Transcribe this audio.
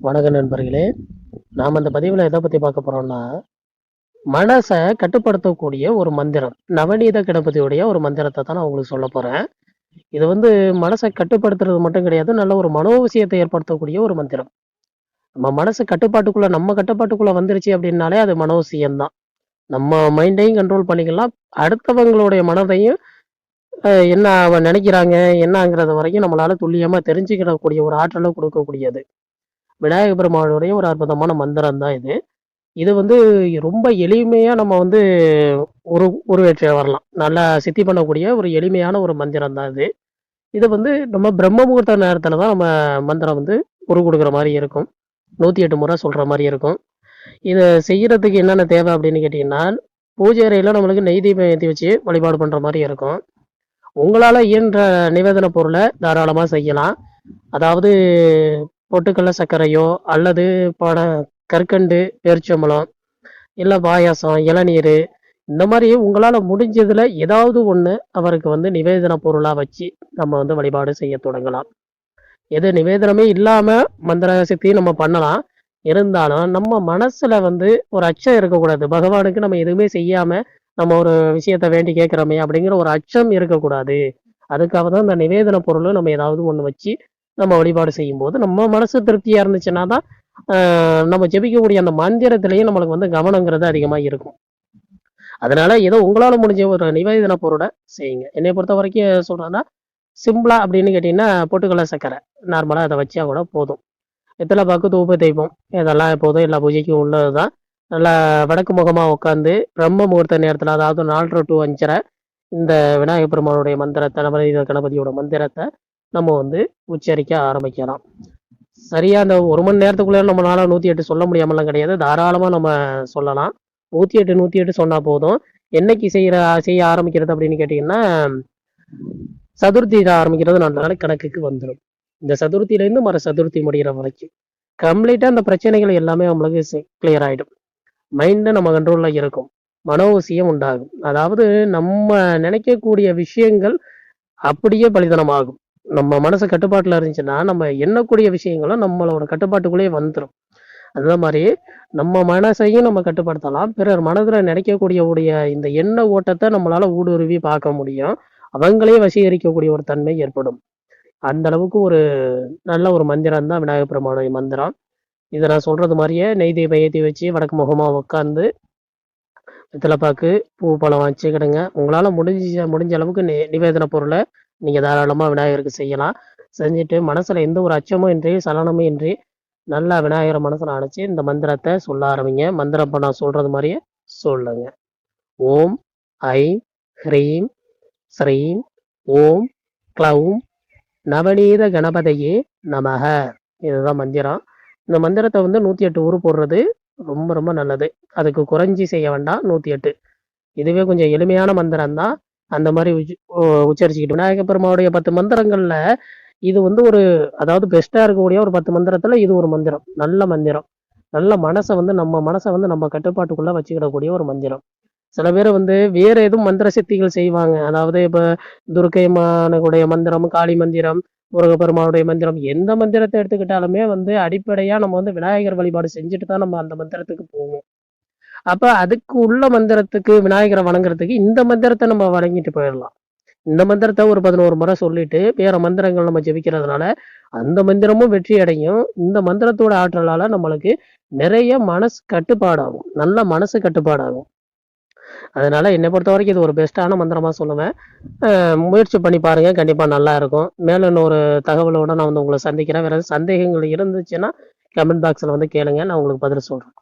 வணக்க நண்பர்களே. நாம் அந்த பதிவில் எதை பற்றி பார்க்க போகிறோம்னா, மனசை கட்டுப்படுத்தக்கூடிய ஒரு மந்திரம். நவநீத கணபதியுடைய ஒரு மந்திரத்தை தான் நான் உங்களுக்கு சொல்ல போகிறேன். இது மனசை கட்டுப்படுத்துறது மட்டும் கிடையாது, நல்ல ஒரு மனோவிஷயத்தை ஏற்படுத்தக்கூடிய ஒரு மந்திரம். நம்ம மனசு கட்டுப்பாட்டுக்குள்ள நம்ம கட்டுப்பாட்டுக்குள்ள வந்துருச்சு அப்படின்னாலே அது மனோவிஷயம் தான். நம்ம மைண்டையும் கண்ட்ரோல் பண்ணிக்கலாம், அடுத்தவங்களுடைய மனதையும் என்ன அவன் நினைக்கிறாங்க என்னங்கிறது வரைக்கும் நம்மளால துல்லியமாக தெரிஞ்சுக்கிடக்கூடிய ஒரு ஆற்றலை கொடுக்கக்கூடியது. விநாயக பெருமானுடைய ஒரு அற்புதமான மந்திரம் தான் இது. இது ரொம்ப எளிமையா நம்ம உருவேற்ற வரலாம். நல்லா சித்தி பண்ணக்கூடிய ஒரு எளிமையான ஒரு மந்திரம் தான் இது. இது நம்ம பிரம்ம முகூர்த்த நேரத்துல தான் நம்ம மந்திரம் குடுக்குற மாரி இருக்கும். 108 முறை சொல்ற மாரி இருக்கும். இத செய்யறதுக்கு என்னென்ன தேவை அப்படின்னு கேட்டீங்கன்னா, பூஜை அறையில நம்மளுக்கு நெய் தீபம் ஏத்தி வச்சு வழிபாடு பண்ற மாரி இருக்கும். உங்களால இயன்ற நிவேதன பொருள தாராளமா செய்யலாம். அதாவது பொட்டுக்கடல சர்க்கரையோ அல்லது கற்கண்டு, பேரிச்சம்பழம், இல்ல பாயாசம், இளநீரு இந்த மாரி உங்களால முடிஞ்சதுல ஏதாவது ஒண்ணு அவருக்கு நிவேதன பொருளா வச்சு நம்ம வழிபாடு செய்ய தொடங்கலாம். எது நிவேதனமே இல்லாம மந்திர சித்தியும் நம்ம பண்ணலாம். இருந்தாலும் நம்ம மனசுல ஒரு அச்சம் இருக்கக்கூடாது. பகவானுக்கு நம்ம எதுவுமே செய்யாம நம்ம ஒரு விஷயத்த வேண்டி கேட்கிறோமே அப்படிங்கிற ஒரு அச்சம் இருக்கக்கூடாது. அதுக்காக தான் இந்த நிவேதன பொருளும் நம்ம ஏதாவது ஒண்ணு வச்சு நம்ம வழிபாடு செய்யும்போது நம்ம மனசு திருப்தியா இருந்துச்சுன்னா தான் நம்ம ஜெபிக்கக்கூடிய அந்த மந்திரத்திலேயே நம்மளுக்கு கவனங்கிறது அதிகமா இருக்கும். அதனால ஏதோ உங்களால முடிஞ்ச ஒரு நிவேதன பொருளை செய்யுங்க. என்னை பொறுத்த வரைக்கும் சொல்றேன்னா, சிம்பிளா அப்படின்னு கேட்டீங்கன்னா, பொட்டுக்கடல சர்க்கரை நார்மலா அதை வச்சா கூட போதும். வெத்தலை பாக்கு, தூப தீபம் இதெல்லாம் எப்போதும் எல்லா பூஜைக்கும் உள்ளதுதான். நல்லா வடக்கு முகமா உட்காந்து பிரம்ம முகூர்த்த நேரத்துல, அதாவது 4:30 to 5:30 இந்த விநாயகப் பெருமானுடைய மந்திரத்தை, நவநீத கணபதியோட மந்திரத்தை நம்ம உச்சரிக்க ஆரம்பிக்கலாம். சரியா அந்த 1 மணி நேரத்துக்குள்ள நம்மளால 108 சொல்ல முடியாமலாம் கிடையாது. தாராளமா நம்ம சொல்லலாம். 108, 108 சொன்னா போதும். என்னைக்கு செய்ய ஆரம்பிக்கிறது அப்படின்னு கேட்டீங்கன்னா, சதுர்த்தியில ஆரம்பிக்கிறது நல்ல நாள் கணக்குக்கு வந்துடும். இந்த சதுர்த்தியிலேருந்து மறு சதுர்த்தி முடிகிற வரைக்கும் கம்ப்ளீட்டா அந்த பிரச்சனைகள் எல்லாமே நம்மளுக்கு கிளியர் ஆயிடும். மைண்டு நம்ம கண்ட்ரோல்ல இருக்கும். மனோவசியம் உண்டாகும். அதாவது நம்ம நினைக்கக்கூடிய விஷயங்கள் அப்படியே பலிதனமாகும். நம்ம மனசு கட்டுப்பாட்டுல இருந்துச்சுன்னா, நம்ம எண்ணக்கூடிய விஷயங்களும் நம்மளோட கட்டுப்பாட்டுக்குள்ளேயே வந்துரும். அந்த மாரி நம்ம மனசையும் நம்ம கட்டுப்படுத்தலாம். பிறர் மனதுல நினைக்கக்கூடிய இந்த எண்ண ஓட்டத்த நம்மளால ஊடுருவி பார்க்க முடியும். அவங்களே வசீகரிக்கக்கூடிய ஒரு தன்மை ஏற்படும். அந்த அளவுக்கு ஒரு நல்ல ஒரு மந்திரம் தான் விநாயகப் பெருமானுடைய மந்திரம். இத நான் சொல்றது மாரியே நெய் தீபம் ஏத்தி வச்சு வடக்கு முகமா உட்காந்து வெத்தல பாக்கு, பூ, பழம் வச்சுக்கிடுங்க. உங்களால முடிஞ்ச அளவுக்கு நிவேதன பொருள நீங்க தாராளமா விநாயகருக்கு செய்யலாம். செஞ்சுட்டு மனசுல எந்த ஒரு அச்சமும் இன்றி, சலனமும் இன்றி நல்லா விநாயகர மனசுல அணைச்சு இந்த மந்திரத்த சொல்ல ஆரம்பிங்க. மந்திரம் இப்ப நான் சொல்றது மாரியே சொல்லுங்க. ஓம் ஐம் ஹ்ரீம் ஸ்ரீம் ஓம் க்ளௌம் நவநீத கணபதையே நமக. இதுதான் மந்திரம். இந்த மந்திரத்தை 108 உரு போடுறது ரொம்ப ரொம்ப நல்லது. அதுக்கு குறைஞ்சி செய்ய வேண்டாம் 108. இதுவே கொஞ்சம் எளிமையான மந்திரம் தான். அந்த மாதிரி உச்சரிச்சுக்கிட்டு விநாயக பெருமாவுடைய 10 மந்திரங்கள்ல இது ஒரு அதாவது பெஸ்டா இருக்கக்கூடிய ஒரு 10 மந்திரத்துல இது ஒரு மந்திரம். நல்ல மந்திரம். நல்ல மனசை நம்ம மனசை நம்ம கட்டுப்பாட்டுக்குள்ள வச்சுக்கிடக்கூடிய ஒரு மந்திரம். சில பேர் வேற எதுவும் மந்திர சித்திகள் செய்வாங்க. அதாவது இப்ப துர்க்கைமானுடைய மந்திரம், காளி மந்திரம், முருகப்பெருமானுடைய மந்திரம், எந்த மந்திரத்தை எடுத்துக்கிட்டாலுமே அடிப்படையா நம்ம விநாயகர் வழிபாடு செஞ்சுட்டு தான் நம்ம அந்த மந்திரத்துக்கு போவோம். அப்ப அதுக்கு உள்ள மந்திரத்துக்கு விநாயகரை வணங்குறதுக்கு இந்த மந்திரத்தை நம்ம வணங்கிட்டு போயிடலாம். இந்த மந்திரத்தை ஒரு 11 முறை சொல்லிட்டு வேற மந்திரங்கள் நம்ம ஜெபிக்கிறதுனால அந்த மந்திரமும் வெற்றி அடையும். இந்த மந்திரத்தோட ஆற்றலால நம்மளுக்கு நிறைய மனசு கட்டுப்பாடாகும். நல்ல மனசு கட்டுப்பாடாகும். அதனால என்னை பொறுத்த வரைக்கும் இது ஒரு பெஸ்ட்டான மந்திரமா சொல்லுவேன். முயற்சி பண்ணி பாருங்க. கண்டிப்பா நல்லா இருக்கும். மேலும் இன்னொரு தகவலோட நான் உங்களை சந்திக்கிறேன். வேற சந்தேகங்கள் இருந்துச்சுன்னா கமெண்ட் பாக்ஸ்ல கேளுங்க. நான் உங்களுக்கு பதில் சொல்றேன்.